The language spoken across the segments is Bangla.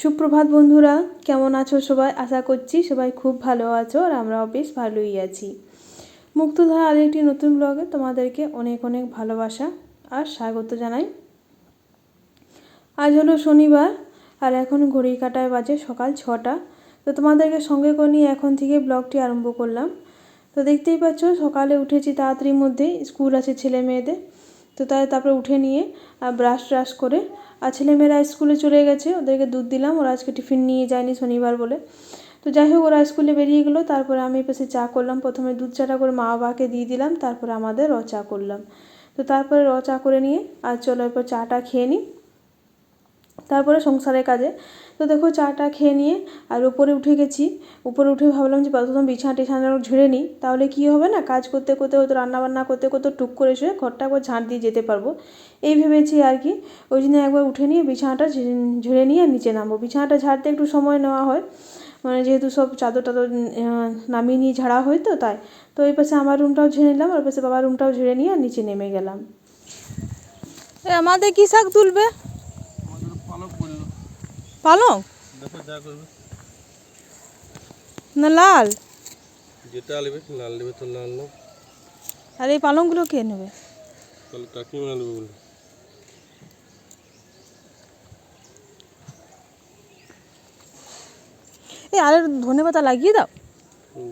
সুপ্রভাত বন্ধুরা, কেমন আছো সবাই? আশা করছি সবাই খুব ভালো আছো আর আমরাও বেশ ভালোই আছি। মুক্তধারা আরেকটি নতুন ব্লগে তোমাদেরকে অনেক অনেক ভালোবাসা আর স্বাগত জানাই। আজ হলো শনিবার আর এখন ঘড়ির কাঁটায় বাজে সকাল 6টা। তো তোমাদেরকে সঙ্গে করে নিয়ে এখন থেকে ব্লগটি আরম্ভ করলাম। তো দেখতেই পাচ্ছ সকালে উঠেছি তাড়াতাড়ির মধ্যেই, স্কুল আছে ছেলে মেয়েদের। তো তারপরে উঠে নিয়ে ব্রাশ করে আর ছেলেমেয়েরা স্কুলে চলে গেছে, ওদেরকে দুধ দিলাম। ওরা আজকে টিফিন নিয়ে যায়নি শনিবার বলে। তো যাই হোক, ওরা স্কুলে বেরিয়ে গেলো। তারপরে আমি পাশে চা করলাম। প্রথমে দুধ চাটা করে মা বাবাকে দিয়ে দিলাম, তারপরে আমাদের র চা করলাম। তো তারপরে র চা করে নিয়ে আর চলো এরপর চাটা খেয়ে নিই, তারপরে সংসারের কাজে। তো দেখো চাটা খেয়ে নিয়ে আর উপরে উঠে গেছি। উপরে উঠে ভাবলাম যে প্রথম বিছানা টিছানা ঝেড়ে নিই, তাহলে কি হবে না, কাজ করতে করতে হয়তো রান্নাবান্না করতে করতে টুক করে শুয়ে ঘরটা একবার ঝাঁট দিয়ে যেতে পারবো, এই ভেবেছি আর কি। ওই জন্য একবার উঠে নিয়ে বিছানাটা ঝেড়ে নিয়ে নিচে নামবো। বিছানাটা ঝাড়তে একটু সময় নেওয়া হয়, মানে যেহেতু সব চাদর টাদর নামিয়ে নিয়ে ঝাড়া হয় তো তাই। তো এই পাশে আমার রুমটাও ঝেড়ে নিলাম, ওর পাশে বাবার রুমটাও ঝেড়ে নিয়ে নিচে নেমে গেলাম। আমাদের কি শাক তুলবে? পালং না লাল? যেটা নেবে লাল নেবে তো লাল নাও। আর এই পালংগুলো কে নেবে? তাহলে কাকিমা নেবে বলে। এই আর ধনে পাতা লাগিয়ে দাও।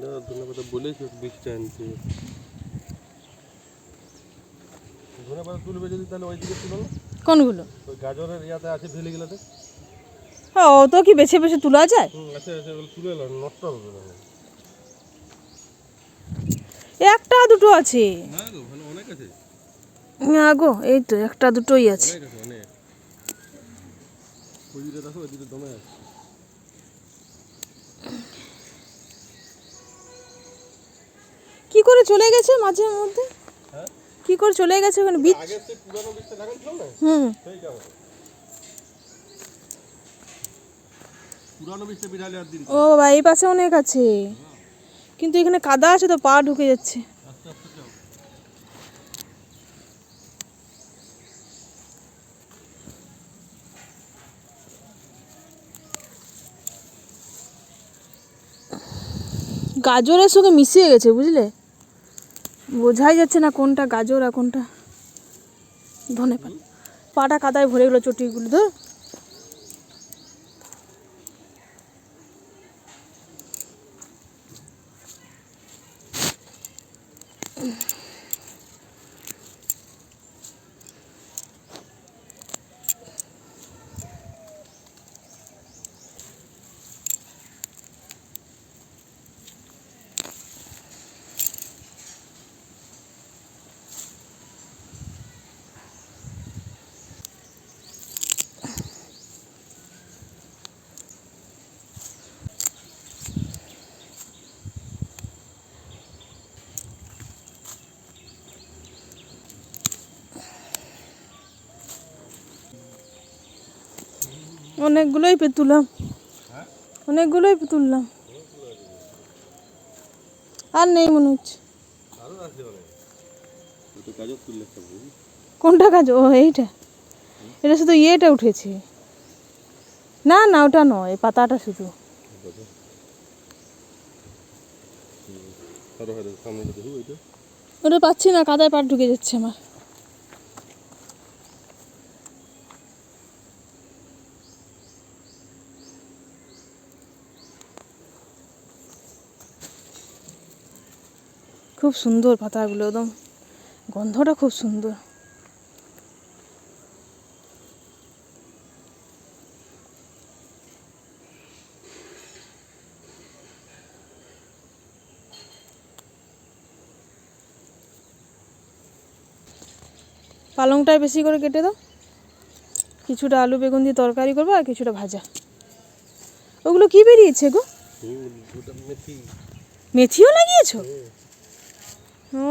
না, ধনে পাতা বলেছি বীজটা আনতে। ধনে পাতা তুলবে যদি তাহলে ওই দিকে তুলো না। কোনগুলো? ওই গাজরের ইয়াতে আছে ভেলে গেলাতে। হ্যাঁ, ও তো কি বেছে বেছে তোলা যায়? আছে আছে, ওগুলো তুলে নাও, নষ্ট হবে না। একটা দুটো আছে না গো, ভালো অনেক আছে। না গো, এই তো একটা দুটোই আছে। অনেক আছে অনেক। ওই দিকে দেখো, ওই দিকে দমে আছে। কি করে চলে গেছে মাঝে মধ্যে? হ্যাঁ, কি করে চলে গেছে ওখানে বীজ? আগে সে পুরানো বীজটা লাগান ছিল না, সেই কেমন পুরানো বীজটা বিড়ালে আর দিন। ও বাবা, এই পাশে অনেক আছে, কিন্তু এখানে কাদা আছে তো পা ঢুকে যাচ্ছে। আস্তে আস্তে যাও। গাজরের সঙ্গে মিশিয়ে গেছে বুঝলে, বোঝাই যাচ্ছে না কোনটা গাজর আর কোনটা ধনে পাতা। পাটা কাদায় ভরে গেলো চটিগুলো তো। অনেকগুলোই তুললাম, অনেকগুলোই তুললাম, আর নেই মনে হচ্ছে। কোনটা গাজর? ও এইটা, এটা শুধু ইয়েটা উঠেছে। না না, ওটা নয়, পাতাটা শুধু। ওটা পাচ্ছি না, কাদায় পা ঢুকে যাচ্ছে আমার। খুব সুন্দর পাতাগুলো, একদম গন্ধটা খুব সুন্দর। পালংটায় বেশি করে কেটে দাও, কিছুটা আলু বেগুন দিয়ে তরকারি করবো আর কিছুটা ভাজা। ওগুলো কি বেরিয়েছে গো? মেথিও লাগিয়েছো? ও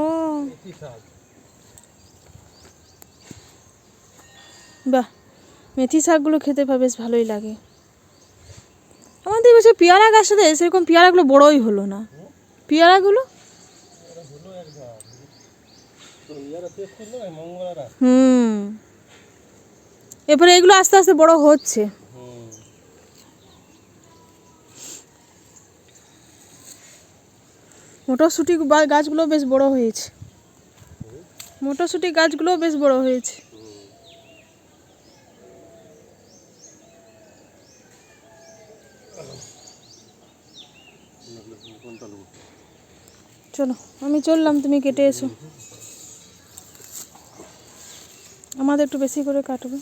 বাহ, মেথি শাকগুলো খেতে বেশ ভালোই লাগে। আমাদের বছর পেয়ারা গাছটাতে সেরকম পেয়ারাগুলো বড়ই হলো না, পেয়ারাগুলো। এরপরে এগুলো আস্তে আস্তে বড় হচ্ছে। মটরশুঁটি গাছগুলো বেশ বড় হয়েছে, মটরশুঁটি গাছগুলো বেশ বড় হয়েছে। কোনটা নেবো? চলো আমি চললাম, তুমি কেটে এসো, আমাদের একটু বেশি করে কাটবে।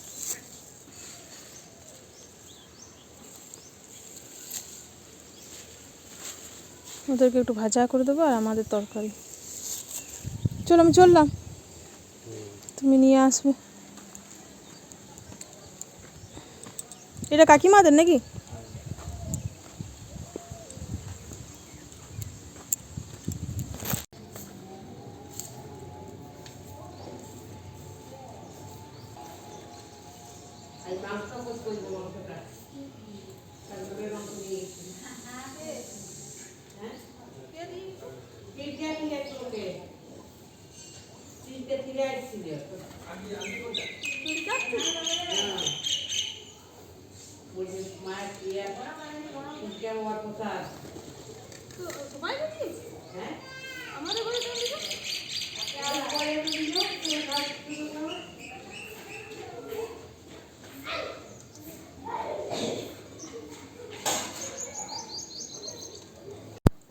ওদেরকে একটু ভাজা করে দেবো আর আমাদের তরকারি। চলো আমি চললাম, তুমি নিয়ে আসবে। এটা কাকিমাদের নাকি?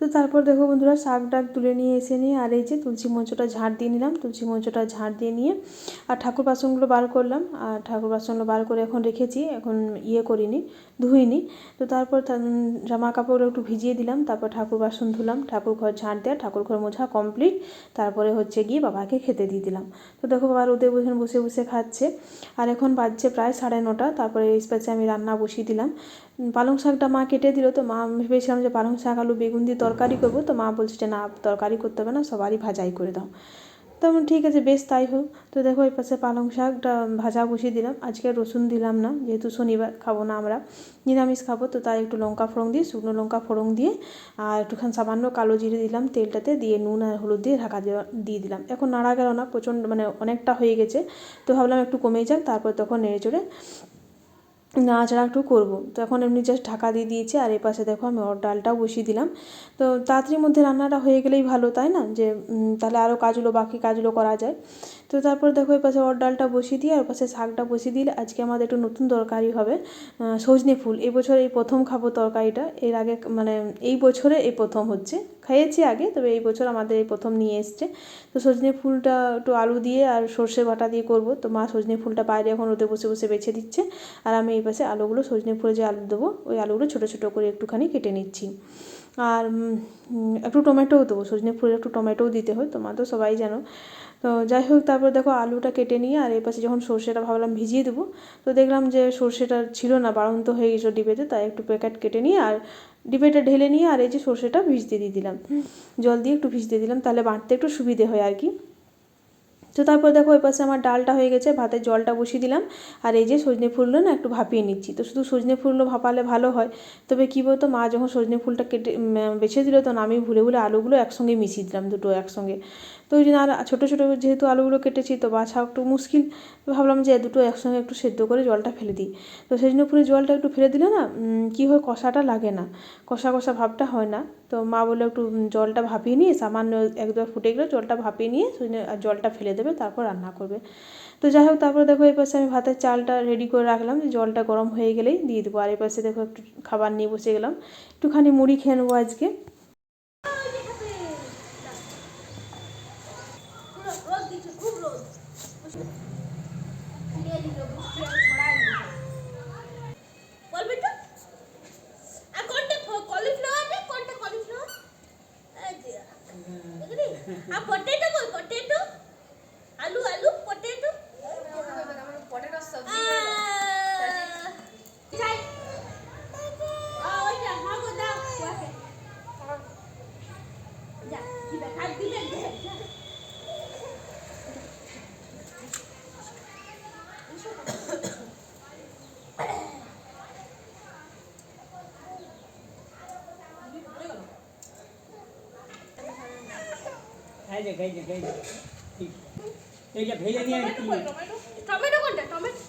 তো তারপর দেখো বন্ধুরা, শাক ডাক তুলে নিয়ে এসে নিয়ে আর এই যে তুলসী মঞ্চটা ঝাড় দিয়ে নিলাম, তুলসী মঞ্চটা ঝাড় দিয়ে নিয়ে আর ঠাকুর বাসনগুলো বার করলাম, আর ঠাকুর বাসনগুলো বার করে এখন রেখেছি, এখন করিনি, ধুইনি। তো তারপর জামা কাপড় একটু ভিজিয়ে দিলাম, তারপর ঠাকুর বাসন ধুলাম, ঠাকুর ঘর ঝাড় দেওয়া, ঠাকুর ঘর মোছা কমপ্লিট। তারপরে হচ্ছে গিয়ে বাবাকে খেতে দিয়ে দিলাম। তো দেখো বাবা রোদে বসে বসে খাচ্ছে, আর এখন বাজছে প্রায় 9:30। তারপরে এই স্পেসে আমি রান্না বসিয়ে দিলাম। পালং শাকটা মা কেটে দিল, তো মা ভেবেছিলাম যে পালং শাক আলু বেগুন দিয়ে তরকারি করবো, তো মা বলছে যে না তরকারি করতে হবে না, সবারই ভাজাই করে দাও। তেমন ঠিক আছে, বেশ তাই হোক। তো দেখো এই পাশে পালং শাকটা ভাজা বসিয়ে দিলাম। আজকে রসুন দিলাম না, যেহেতু শনিবার খাবো না আমরা, নিরামিষ খাবো, তো তাই একটু লঙ্কা ফোড়ন দিয়ে, শুকনো লঙ্কা ফোড়ন দিয়ে আর একটুখানি সামান্য কালো জিরে দিলাম তেলটাতে, দিয়ে নুন আর হলুদ দিয়ে ঢাকা দিয়ে দিলাম। এখন নাড়া গেল না, প্রচণ্ড মানে অনেকটা হয়ে গেছে, তো ভাবলাম একটু কমেই যাক, তারপর তখন নেড়ে চড়ে নাড়াচাড়া একটু করবো। তো এখন এমনি জাস্ট ঢাকা দিয়ে দিয়েছি। আর এই পাশে দেখো আমি অর ডালটাও বসিয়ে দিলাম। তো তাড়াতাড়ির মধ্যে রান্নাটা হয়ে গেলেই ভালো, তাই না, যে তাহলে আরও বাকি কাজগুলো করা যায়। তো তারপর দেখো এই পাশে অর ডালটা বসিয়ে দিয়ে আর পাশে শাকটা বসিয়ে দিলে আজকে আমাদের একটু নতুন তরকারি হবে, সজনে ফুল। এই বছর এই প্রথম খাবো তরকারিটা, এর আগে মানে এই বছরে এই প্রথম হচ্ছে, খেয়েছি আগে, তবে এই বছর আমাদের এই প্রথম নিয়ে এসছে। তো সজনে ফুলটা একটু আলু দিয়ে আর সর্ষে বাটা দিয়ে করবো। তো মা সজনে ফুলটা বাইরে এখন রোদে বসে বসে বেছে দিচ্ছে, আর আমি এই পাশে আলুগুলো, সজনে ফুলে যে আলু দেবো ওই আলুগুলো ছোটো ছোটো করে একটুখানি কেটে নিচ্ছি। আর একটু টমেটোও দেবো, সজনে ফুলে একটু টমেটোও দিতে হয়, তোমরা তো সবাই জানো। তো যাই হোক, তারপর দেখো আলুটা কেটে নিয়ে আর এই পাশে যখন সর্ষেটা ভাবলাম ভিজিয়ে দেবো, তো দেখলাম যে সর্ষেটা ছিল না, বাড়ন্ত হয়ে গেছিলো ডিবেতে, তাই একটু প্যাকেট কেটে নিয়ে আর ডিবেটা ঢেলে নিয়ে আর এই যে সর্ষেটা ভিজতে দিয়ে দিলাম, জল দিয়ে একটু ভিজতে দিলাম, তাহলে বাটতে একটু সুবিধে হয় আর কি। তো তারপর দেখো ওই পাশে আমার ডালটা হয়ে গেছে, ভাতের জলটা বসিয়ে দিলাম, আর এই যে সজনে ফুলগুলো না একটু ভাপিয়ে নিচ্ছি। তো শুধু সজনে ফুলগুলো ভাপালে ভালো হয়, তবে কী বলতো মা যখন সজনে ফুলটা কেটে বেছে দিল, তখন আমি ভুলে আলুগুলো একসঙ্গে মিশিয়ে দিলাম, দুটো একসঙ্গে। তো ওই জন্য আর ছোটো ছোটো যেহেতু আলুগুলো কেটেছি, তো বাছা একটু মুশকিল, তো ভাবলাম যে দুটো একসঙ্গে একটু সেদ্ধ করে জলটা ফেলে দিই। তো সজনে ফুলের জলটা একটু ফেলে দিলে না কী হয়, কষাটা লাগে না, কষা কষা ভাবটা হয় না। তো মা বললো একটু জলটা ভাপিয়ে নিয়ে, সামান্য এক দুবার ফুটে গেলে জলটা ভাপিয়ে নিয়ে জলটা ফেলে দেবে, তারপর রান্না করবে। তো যাই হোক, তারপরে দেখো এই পাশে আমি ভাতের চালটা রেডি করে রাখলাম, জলটা গরম হয়ে গেলেই দিয়ে দেবো। আর এই পাশে দেখো একটু খাবার নিয়ে বসে গেলাম, একটুখানি মুড়ি খেয়ে নেবো আজকে। টমেটো কোনটা? টমেটো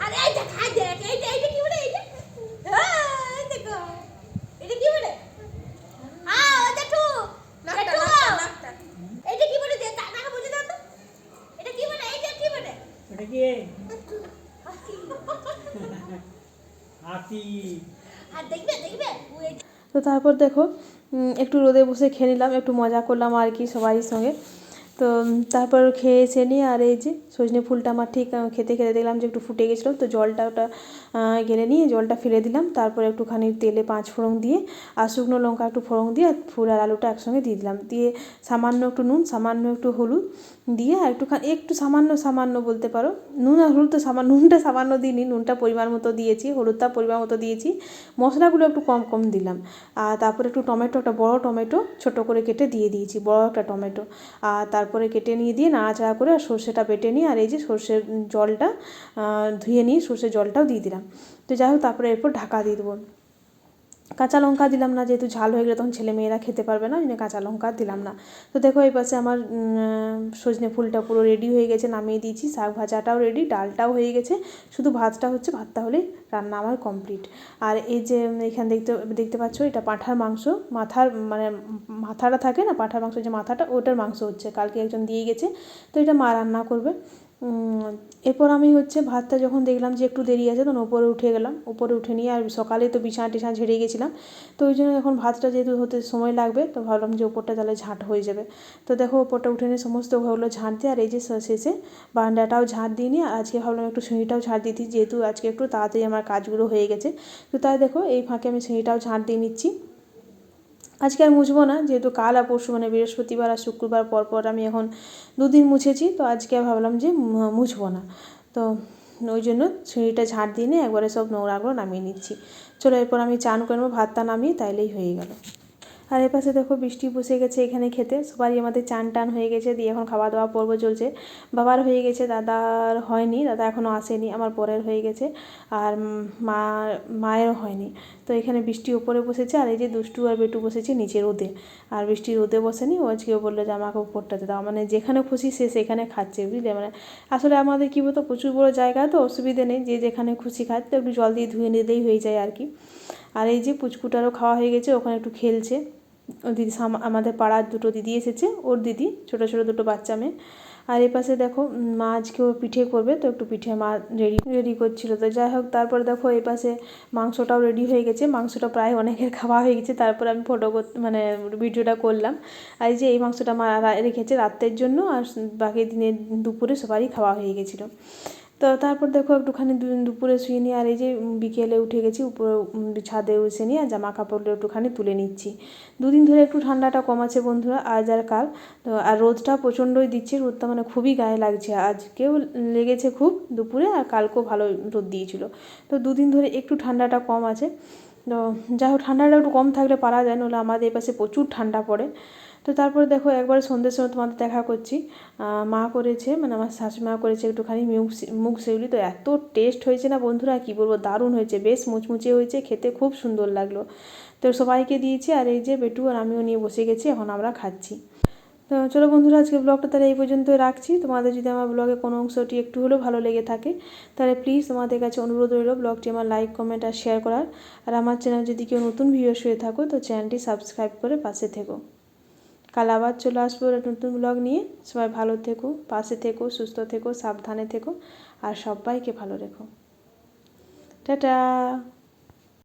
আরে এই দেখ এই দেখ এইটা কি বলে এইটা এই দেখো এটা কি বলে ও জেঠু জেঠু এইটা কি বলে দে টাকা বুঝে দাও তো এটা কি বলে এইটা কি বলে এটা কি হাতি আর দেখবে দেখবে তো তারপর দেখো একটু রোদে বসে খেয়ে নিলাম, একটু মজা করলাম আর কি সবারই সঙ্গে। তো তারপর খেয়ে এসে নিয়ে আর এই যে সজনে ফুলটা আমার ঠিক খেতে খেতে দেখলাম যে একটু ফুটে গেছিলো, তো জলটা ওটা গেলে নিয়ে জলটা ফেলে দিলাম। তারপর একটুখানি তেলে 5 ফোড়ন দিয়ে আর শুকনো লঙ্কা একটু ফোড়ন দিয়ে আর ফুল আর আলুটা একসঙ্গে দিয়ে দিলাম, দিয়ে সামান্য একটু নুন সামান্য একটু হলুদ দিয়ে আর একটু সামান্য বলতে পারো, নুন আর হলুদ তো নুনটা সামান্য দিইনি, নুনটা পরিমাণ মতো দিয়েছি, হলুদটা পরিমাণ মতো দিয়েছি, মশলাগুলো একটু কম কম দিলাম। আর তারপর একটু টমেটো, একটা বড় টমেটো ছোটো করে কেটে দিয়ে দিয়েছি, বড় একটা টমেটো। আর তারপরে কেটে নিয়ে দিয়ে নাড়াচাড়া করে আর সর্ষেটা বেটে নিয়ে আর এই যে সর্ষের জলটা ধুয়ে নিয়ে সর্ষের জলটাও দিয়ে দিলাম। তো যাই হোক তারপরে এরপর ঢাকা দিয়ে দেবো। কাঁচা লঙ্কা দিলাম না, যেহেতু ঝাল হয়ে গেলে তখন ছেলেমেয়েরা খেতে পারবে না, ওই জন্য কাঁচা লঙ্কা দিলাম না। তো দেখো এই পাশে আমার সজনে ফুলটা পুরো রেডি হয়ে গেছে, নামিয়ে দিয়েছি, শাক ভাজাটাও রেডি, ডালটাও হয়ে গেছে, শুধু ভাতটা হচ্ছে, ভাতটা হলেই রান্না আমার কমপ্লিট। আর এই যে এখানে দেখতে পাচ্ছ এটা পাঁঠার মাংস, মাথাটা থাকে না, পাঁঠার মাংস যে মাথাটা, ওটার মাংস হচ্ছে, কালকে একজন দিয়ে গেছে, তো এটা মা রান্না করবে। এরপর আমি হচ্ছে ভাতটা যখন দেখলাম যে একটু দেরি আছে তখন ওপরে উঠে গেলাম, উপরে উঠে নিয়ে আর সকালে তো বিছানা টিছানা ঝেড়ে গেছিলাম, তো ওই জন্য এখন ভাতটা যেহেতু হতে সময় লাগবে, তো ভাবলাম যে ওপরটা তাহলে ঝাঁট হয়ে যাবে। তো দেখো ওপরটা উঠে নিয়ে সমস্ত ঘরগুলো ঝাঁট দিয়ে আর এই যে শেষে বারান্দাটাও ঝাঁট দিয়ে নিই, আর আজকে ভাবলাম একটু সিঁড়িটাও ঝাঁট দিতে, যেহেতু আজকে একটু তাড়াতাড়ি আমার কাজগুলো হয়ে গেছে। তো তাই দেখো এই ফাঁকে আমি সিঁড়িটাও ঝাঁট দিয়ে নিচ্ছি। আজকে আর মুছবো না, যেহেতু কাল আর পরশু মানে বৃহস্পতিবার আর শুক্রবার পর আমি এখন 2 দিন মুছেছি, তো আজকে ভাবলাম যে মুছবো না, তো ওই জন্য সিঁড়িটা ঝাঁট দিয়ে নিয়ে একবারে সব নোংরাগুলো নামিয়ে নিচ্ছি। চলো এরপর আমি চান করে নেবো, ভাতটা নামিয়ে তাইলেই হয়ে গেল। আর এর পাশে দেখো বৃষ্টি বসে গেছে এখানে খেতে, সবারই আমাদের চান টান হয়ে গেছে, দিয়ে এখন খাওয়া দাওয়া পর্ব চলছে। বাবার হয়ে গেছে, দাদার হয়নি, দাদা এখনও আসেনি, আমার পরের হয়ে গেছে, আর মায়েরও হয়নি। তো এখানে বৃষ্টি ওপরে বসেছে আর এই যে দুষ্টু আর বেটু বসেছে নিচে রোদে, আর বৃষ্টি রোদে বসেনি, ও আজকেও বললো যে আমাকে উপরটাতে দাও, মানে যেখানে খুশি সে সেখানে খাচ্ছে, বুঝলে, মানে আসলে আমাদের কী বলতো প্রচুর বড় জায়গা, তো অসুবিধে নেই, যে যেখানে খুশি খাচ্ছে, একটু জল দিয়ে ধুয়ে নিলেই হয়ে যায় আর কি। আর এই যে পুচকুটারও খাওয়া হয়ে গেছে, ওখানে একটু খেলছে, ও দিদি আমাদের পাড়ার 2টো দিদি এসেছে, ওর দিদি ছোটো ছোটো 2টো বাচ্চা মেয়ে। আর এই পাশে দেখো মা আজকেও পিঠে করবে, তো একটু পিঠে মা রেডি করছিল। তো যাই হোক তারপর দেখো এই পাশে মাংসটাও রেডি হয়ে গেছে, মাংসটা প্রায় অনেকের খাওয়া হয়ে গেছে, তারপর আমি মানে ভিডিওটা করলাম। আর এই যে এই মাংসটা মা রেখেছে রাত্রের জন্য, আর বাকি দিনে দুপুরে সবারই খাওয়া হয়ে গেছিলো। তো তারপর দেখো একটুখানি দুপুরে শুয়ে নিয়ে আর এই যে বিকেলে উঠে গেছি উপরে, ছাদে এসে নিয়ে আর জামা কাপড়গুলো একটুখানি তুলে নিচ্ছি। 2 দিন ধরে একটু ঠান্ডাটা কম আছে বন্ধুরা, আজ আর কাল। তো আর রোদটা প্রচণ্ডই দিচ্ছে, রোদটা মানে খুবই গায়ে লাগছে, আজকেও লেগেছে খুব দুপুরে, আর কালকেও ভালো রোদ দিয়েছিল। তো 2 দিন ধরে একটু ঠান্ডাটা কম আছে। তো যাই হোক ঠান্ডাটা একটু কম থাকলে পারা যায়, নাহলে আমাদের এপাশে প্রচুর ঠান্ডা পড়ে। তো তারপরে দেখো একবার সন্ধ্যের সময় তোমাদের দেখা করছি, মা করেছে, মানে আমার শাশুড়ি মা করেছে একটুখানি মুগ শিউলি, তো এত টেস্ট হয়েছে না বন্ধুরা, কী বলবো, দারুণ হয়েছে, বেশ মুচমুচে হয়েছে, খেতে খুব সুন্দর লাগলো। তো সবাইকে দিয়েছি, আর এই যে বেটু আর আমিও নিয়ে বসে গেছি, এখন আমরা খাচ্ছি। তো চলো বন্ধুরা আজকে ব্লগটা তাহলে এই পর্যন্তই রাখছি। তোমাদের যদি আমার ব্লগে কোনো অংশটি একটু হলেও ভালো লেগে থাকে, তাহলে প্লিজ তোমাদের কাছে অনুরোধ রইল ব্লগটি আমার লাইক কমেন্ট আর শেয়ার করার। আর আমার চ্যানেল যদি কেউ নতুন ভিউয়ার্স হয়ে থাকো, তো চ্যানেলটি সাবস্ক্রাইব করে পাশে থেকো। কাল আবার চলে আসবো একটা নতুন ব্লগ নিয়ে। সবাই ভালো থেকো, পাশে থেকো, সুস্থ থেকো, সাবধানে থেকো, আর সবাইকে ভালো রেখো। টাটা।